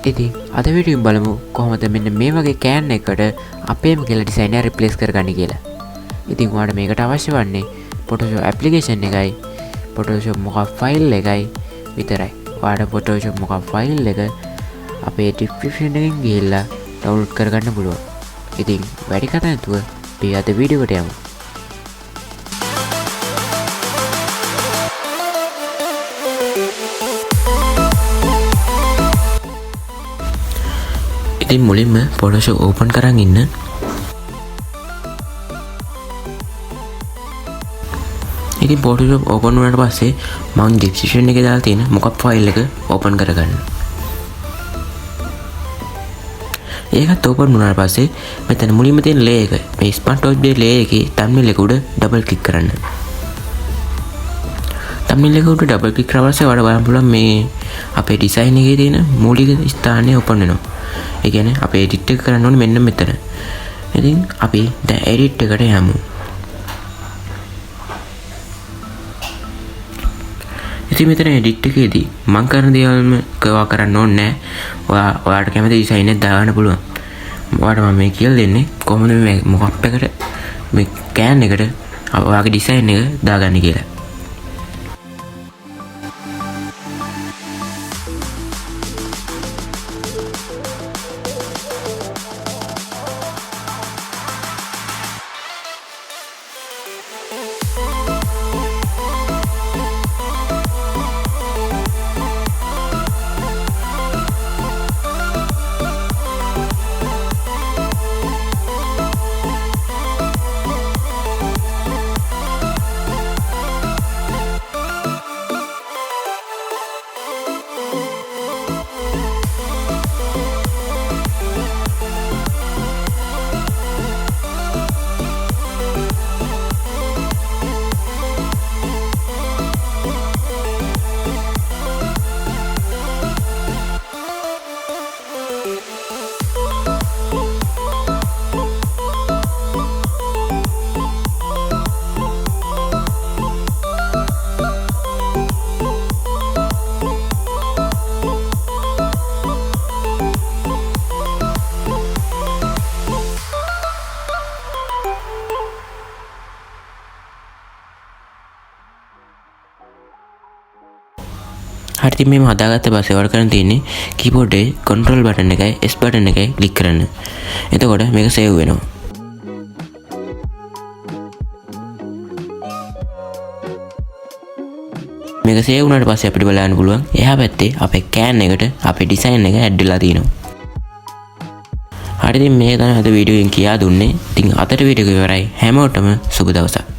ඉතින් අද වීඩියෝෙන් බලමු කොහොමද මෙන්න මේ වගේ කෑන් එකකට අපේම කියලා ඩිසයින් එක රිප්ලේස් කරගන්නේ කියලා. ඉතින් ඔයාලට මේකට අවශ්‍ය වන්නේ Photoshop application එකයි Photoshop mockup file එකයි විතරයි. ඔයාලට Photoshop mockup file එක අපේ description එකෙන් ගිහිල්ලා download කරගන්න පුළුවන්. ඉතින් වැඩි කතා නැතුව අපි අද වීඩියෝ එකට යමු. ඉතින් මුලින්ම Photoshop open කරන් ඉන්න. ඉතින් Photoshop open වුණාට පස්සේ මම description එකේ දාලා තියෙන mockup file එක open කරගන්න. ඒකත් open වුණාට පස්සේ මෙතන මුලින්ම තියෙන layer එක මේ smart object layer එකේ thumbnail එක උඩ double click කරන්න. thumbnail එක උඩ double click කරලා පස්සේ ඔයාලට බලන්න පුළුවන් මේ අපේ design එකේ තියෙන මූලික ස්ථානය open වෙනවා. ඒ කියන්නේ අපි edit එක කරන්න ඕනේ මෙන්න මෙතන. ඉතින් අපි දැන් edit එකට යමු. ඉතින් මෙතන edit එකේදී මම කරන දේවල්ම කවා කරන්න ඕනේ නැහැ. ඔයාලට කැමති design එකක් දාගන්න පුළුවන්. ඔයාලට මම මේ කියලා දෙන්නේ කොහොමද මේ mockup එකට මේ can එකට ඔයාගේ design එක දාගන්න කියලා. හරි මේව හදාගත්ත පස්සේ ඔයාලට කරන්න තියෙන්නේ keyboard එකේ control button එකයි S button එකයි click කරන්න. එතකොට මේක save වෙනවා. මේක save වුණාට පස්සේ අපිට බලන්න පුළුවන් එහා පැත්තේ අපේ can එකට අපේ design එක add වෙලා තියෙනවා. හරි ඉතින් මේක තමයි අද වීඩියෝ එකෙන් කියා දුන්නේ. ඉතින් අදට වීඩියෝ එක ඉවරයි. හැමෝටම සුබ දවසක්.